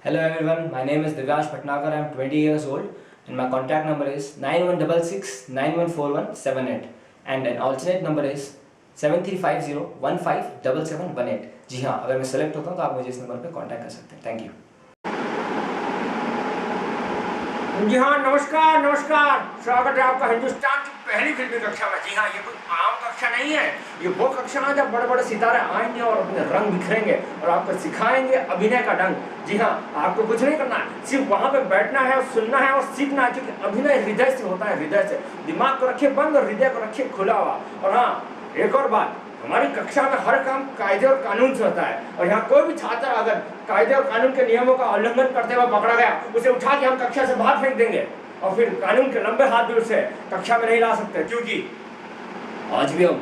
Hello everyone, my name is Divyash Bhatnagar. I am 20 years old and my contact number is 9166914178 and an alternate number is 7350157718. जी हाँ, अगर मैं select होता हूँ तो आप मुझे इस नंबर पे कांटेक्ट कर सकते हैं। Thank you. जी हाँ, नमस्कार नमस्कार। स्वागत है आपका हिंदुस्तान की पहली फिल्मी कक्षा में। जी हाँ, ये कोई आम कक्षा नहीं है, ये वो कक्षा है जब बड़े बड़े सितारे आएंगे और अपने रंग बिखरेंगे और आपको सिखाएंगे अभिनय का ढंग। जी हाँ, आपको कुछ नहीं करना है, सिर्फ वहाँ पे बैठना है और सुनना है और सीखना है, क्योंकि अभिनय हृदय से होता है, हृदय से। दिमाग को रखिए बंद और हृदय को रखिए खुला हुआ। और हाँ, एक और बात, हमारी कक्षा में हर काम कायदे और कानून से होता है और यहाँ कोई भी छात्र अगर कायदे और कानून के नियमों का उल्लंघन करते हुए पकड़ा गया, उसे उठा के हम कक्षा से बाहर फेंक देंगे और फिर कानून के लंबे हाथ भी उसे कक्षा में नहीं ला सकते, क्योंकि आज भी हम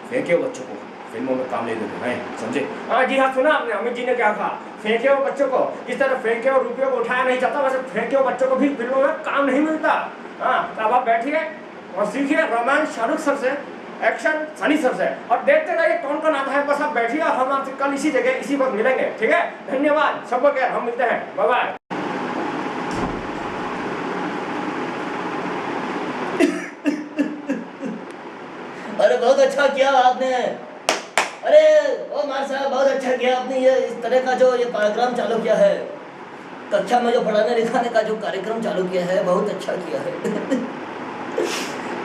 फेंके हुए बच्चों को फिल्मों में काम ले देते हैं, समझे? हाँ जी हाँ, सुना आपने अमित जी ने क्या कहा, फेंके हुए बच्चों को जिस तरह फेंके हुए रुपयों को उठाया नहीं जाता, वैसे फेंके हुए बच्चों को भी फिल्मों में काम नहीं मिलता। हाँ, तो अब आप बैठिए और सीखिए रोमांस शाहरुख सर से, एक्शन सनी सर से, और देखते रहिए कौन कौन आता है। बस आप बैठिए और हम आपसे कल इसी जगह इसी वक्त मिलेंगे, ठीक है? धन्यवाद सबको, खैर हम मिलते हैं, बाय बाय। अरे बहुत अच्छा किया आपने। अरे ओ मार साहब, बहुत अच्छा किया आपने। ये इस तरह का जो ये कार्यक्रम चालू किया है, कक्षा में जो पढ़ाने लिखाने का जो कार्यक्रम चालू किया है, बहुत अच्छा किया है।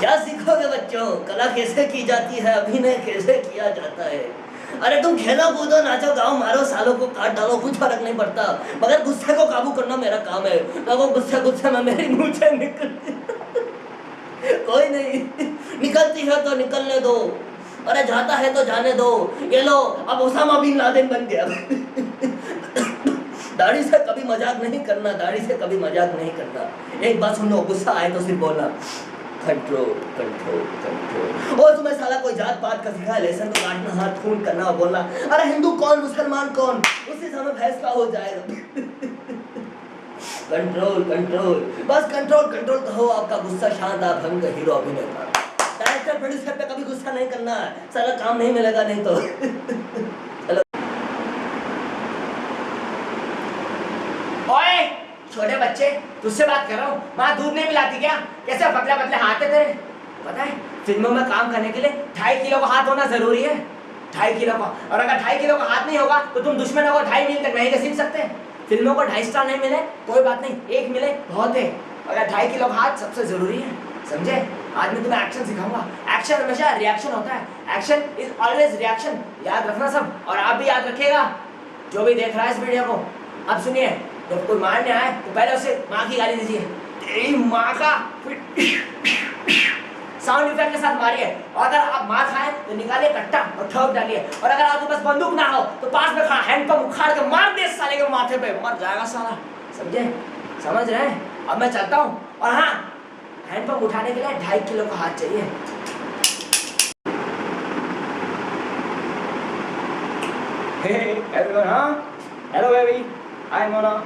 क्या सीखोगे बच्चों? कला कैसे की जाती है, अभिनय कैसे किया जाता है। अरे तुम खेलो कूदो नाचो गाओ मारो सालों को काट डालो, कुछ फर्क नहीं पड़ता, मगर गुस्से को काबू करना मेरा काम है। वो गुस्से में मेरी मुंह से निकलती कोई नहीं, निकलती है तो निकलने दो, अरे जाता है तो जाने दो। ये लो, अब ओसामा बिन लादेन बन गया। दाढ़ी से कभी मजाक नहीं करना, दाढ़ी से कभी मजाक नहीं करना। एक बात सुन लो, गुस्सा आए तो सिर्फ बोलना कंट्रोल कंट्रोल कंट्रोल। और तुम्हें साला कोई जात पात का सिखाया, लेसन को काटना, हाथ खून करना और बोलना अरे हिंदू कौन मुसलमान कौन, उसी समय फैसला हो जाएगा। कंट्रोल कंट्रोल, बस कंट्रोल कंट्रोल कहो। आपका गुस्सा शानदार भंग हीरो अभिनेता। डायरेक्टर प्रोड्यूसर पे कभी गुस्सा नहीं करना है, साला काम नहीं मिलेगा नहीं तो। ओए छोटे बच्चे, तुझसे बात कर रहा हूँ, माँ दूध नहीं मिलाती क्या? कैसे पतले पतले हाथ है तेरे? पता है फिल्मों में काम करने के लिए 2.5 किलो का हाथ होना जरूरी है, 2.5 किलो का। और अगर 2.5 किलो का हाथ नहीं होगा तो तुम दुश्मनों को 2.5 मील तक नहीं घसीट सकते। फिल्मों को 2.5 स्टार नहीं मिले कोई बात नहीं, 1 मिले बहुत है। अगर 2.5 किलो का हाथ सबसे जरूरी है, समझे? आज मैं तुम्हें एक्शन सिखाऊंगा। एक्शन हमेशा रिएक्शन होता है, एक्शन इज ऑलवेज रिएक्शन, याद रखना सब। और आप भी याद रखिएगा, जो भी देख रहा है इस वीडियो को। अब सुनिए, जब कोई मारने आए तो पहले उसे माँ की गाली दीजिए, तेरी माँ का, साउंड इफेक्ट के साथ मारिए। और अगर आप मार खाए तो निकालिए कट्टा और ठोक डालिए। और अगर आपके पास बंदूक ना हो तो पास में खड़ा हैंडपंप उखाड़ के मार दे साले के माथे पे, मर जाएगा साला, समझे? समझ रहे हैं? अब मैं चलता हूँ। और हाँ, हैंडपंप उठाने के लिए 2.5 किलो का हाथ चाहिए। हेलो बेबी, हाय मोना।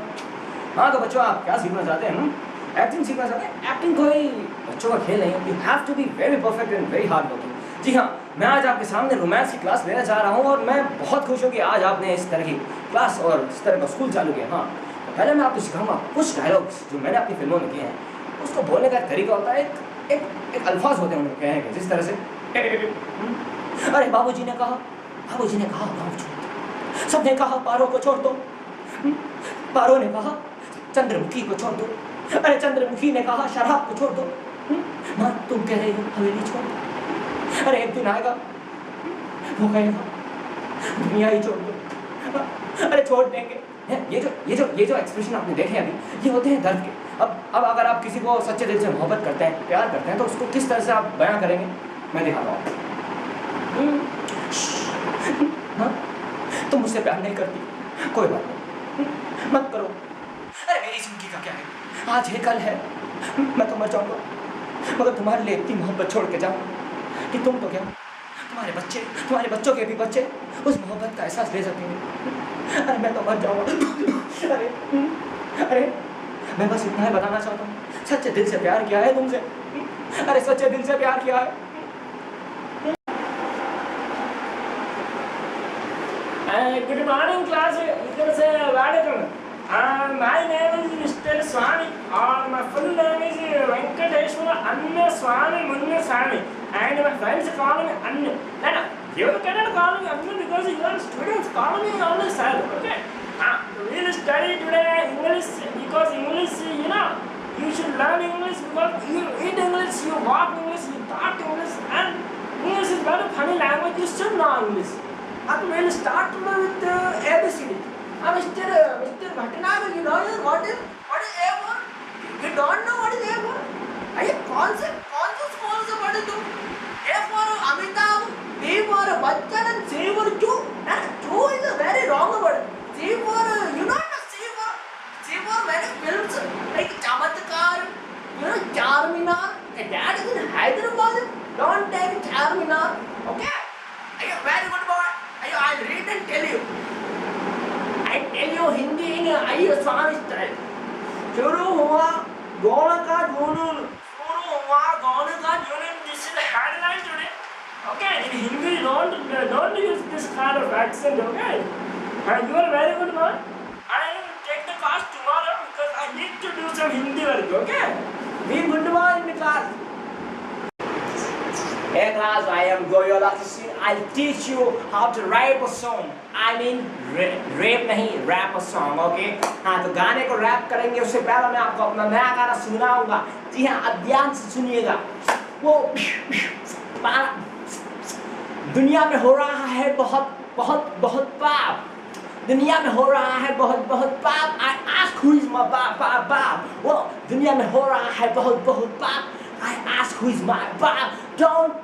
हाँ तो बच्चों, आप क्या सीखना चाहते हैं? एक्टिंग सीखना चाहते हैं? एक्टिंग कोई बच्चों का खेल नहीं है, you have to be very perfect and very hard working. जी हाँ, मैं आज आपके सामने रोमांस की क्लास लेना चाह रहा हूँ और मैं बहुत खुश हूँ कि आज आपने इस तरह की क्लास और इस तरह का स्कूल चालू किया। हाँ, तो पहले मैं आपको सिखाऊंगा कुछ डायलॉग्स जो मैंने अपनी फिल्मों में किए हैं। उसको बोलने का तरीका होता है, एक अल्फाज होते हैं उनके कहने के, जिस तरह से अरे बाबूजी ने कहा गाँव छोड़ दो, सबने कहा पारो को छोड़ दो, पारो ने कहा चंद्रमुखी को छोड़ दो, अरे चंद्रमुखी ने कहा शराब को छोड़ दो, माँ तुम कह रही हो हवेली छोड़ दो, अरे एक दिन आएगा वो कहेगा दुनिया ही छोड़ दो, अरे छोड़ देंगे। ये जो एक्सप्रेशन आपने देखे अभी, ये होते हैं दर्द के। अब अगर आप किसी को सच्चे दिल से मोहब्बत करते हैं, प्यार करते हैं, तो उसको किस तरह से आप बयां करेंगे, मैं दिखाता हूँ। हाँ, तुम मुझसे प्यार नहीं करती, कोई बात नहीं, मत करो। अरे मेरी जिंदगी का क्या है, आज है कल है, मैं तो मर जाऊंगा, मगर तुम्हारे लिए इतनी मोहब्बत छोड़ के जाऊँ कि तुम तो क्या, तुम्हारे बच्चों के भी बच्चे उस मोहब्बत का एहसास ले सकेंगे। अरे मैं तो मर जाऊंगा। अरे मैं बस इतना ही बताना चाहता हूँ, सच्चे दिल से प्यार किया है तुमसे, अरे सच्चे दिल से प्यार किया है। गुड मॉर्निंग क्लास, इधर से बैठ कर My name is Mr. Swami, or my full name is Venkateshwara Anna Swami Munna Swami, and my friends call me Anna. No, you cannot call me Anna because you are students. Call me only sir. Okay? We will study today English because English, you should learn English because you eat English, you walk English, you talk English, and English is very funny language. You should know English. We will start with ABCD. Mr. Bhatnagar, you know what is A for? You don't know what is A for? कौन से school से पढ़े तुम? A for Amitabh, B for Bachchan, and C for Chu. Chu is a very wrong word. C for C for many films like Chamatkar, Charminar. That is in Hyderabad. Don't take Charminar. Okay? Very good boy. I'll read and tell you. I tell you Hindi in a Swami style. शुरू हुआ गौण का जुनून, this is the headline today. Okay, in Hindi don't use this kind of accent, okay? And you are very good man. I will take the class tomorrow because I need to do some Hindi work, okay? Be good man in the class. Hey class, I am Goyola Kishin. I'll teach you how to rap a song. I mean, rape नहीं, rap a song, okay? हाँ, तो गाने को rap करेंगे उससे पहले मैं आपको अपना नया गाना सुनाऊंगा. जी हाँ, अब ध्यान से सुनिएगा. वो दुनिया में हो रहा है बहुत पाप. दुनिया में हो रहा है बहुत पाप. I ask who is my बाप. वो दुनिया में हो रहा है बहुत पाप. I ask who is my बाप. Don't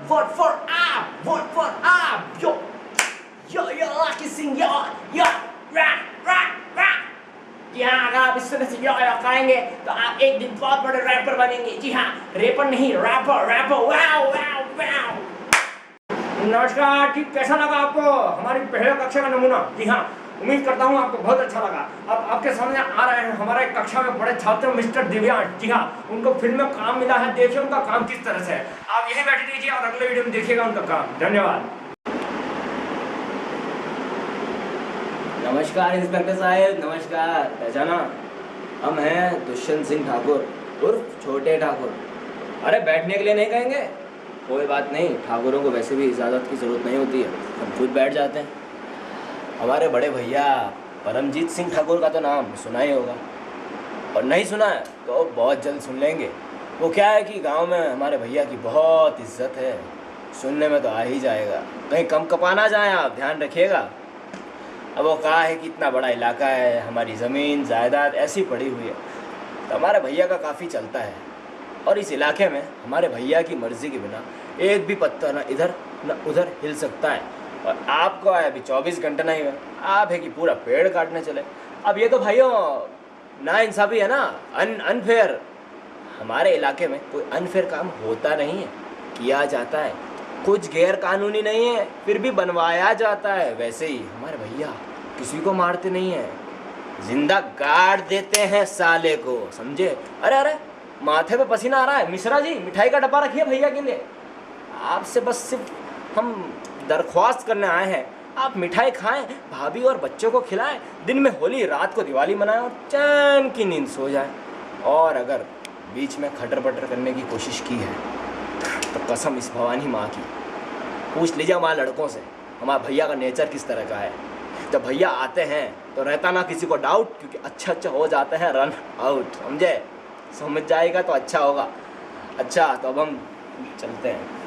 vote for up. Vote for up. Yo, Lucky Singh, yo, rap. जी हाँ, अगर आप इस तरह से यो करेंगे तो आप एक दिन बहुत बड़े रैपर बनेंगे. जी हाँ, रैपर नहीं, रैपर. वाओ. नमस्कार, ठीक कैसा लगा आपको हमारी पहले कक्षा का नमूना? जी हाँ, उम्मीद करता हूँ आपको बहुत अच्छा लगा. अब आपके सामने आ रहे हैं हमारे कक्षा में पढ़े छात्र मिस्टर दिव्यांश. जी हाँ, उनको फिल्म में काम मिला है. देखिए उनका काम किस तरह से है. आप यहीं बैठे दीजिए और अगले वीडियो में देखिएगा उनका काम. धन्यवाद. नमस्कार इंस्पेक्टर साहब, नमस्कार. पहचाना? हम हैं दुष्यंत सिंह ठाकुर उर्फ छोटे ठाकुर. अरे बैठने के लिए नहीं कहेंगे? कोई बात नहीं, ठाकुरों को वैसे भी इजाज़त की ज़रूरत नहीं होती है, हम खुद बैठ जाते हैं. हमारे बड़े भैया परमजीत सिंह ठाकुर का तो नाम सुना ही होगा, और नहीं सुना है तो बहुत जल्द सुन लेंगे. वो क्या है कि गांव में हमारे भैया की बहुत इज्जत है. सुनने में तो आ ही जाएगा, कहीं कम कपाना जाए, आप ध्यान रखिएगा. अब वो कहा है कि इतना बड़ा इलाका है, हमारी ज़मीन जायदाद ऐसी पड़ी हुई है, तो हमारे भैया का काफ़ी चलता है. और इस इलाके में हमारे भैया की मर्ज़ी के बिना एक भी पत्थर ना इधर ना उधर हिल सकता है. और आपको है अभी 24 घंटे नहीं हुए, आप है कि पूरा पेड़ काटने चले. अब ये तो भाइयों नाइंसाफ़ी है ना, अनफेयर. हमारे इलाके में कोई अनफेयर काम होता नहीं है, किया जाता है. कुछ गैर कानूनी नहीं है, फिर भी बनवाया जाता है. वैसे ही हमारे भैया किसी को मारते नहीं हैं, जिंदा गाड़ देते हैं साले को, समझे? अरे माथे पे पसीना आ रहा है. मिश्रा जी, मिठाई का डब्बा रखिए भैया के लिए. आपसे बस सिर्फ हम दरख्वास्त करने आए हैं, आप मिठाई खाएं, भाभी और बच्चों को खिलाएं, दिन में होली, रात को दिवाली मनाएं और चैन की नींद सो जाएं. और अगर बीच में खटर पटर करने की कोशिश की है तो कसम इस भवानी माँ की, पूछ लीजिए हमारे लड़कों से हमारे भैया का नेचर किस तरह का है. जब भैया आते हैं तो रहता ना किसी को डाउट, क्योंकि अच्छा हो जाते हैं रन आउट, समझे? समझ जाएगा तो अच्छा होगा. अच्छा, तो अब हम चलते हैं.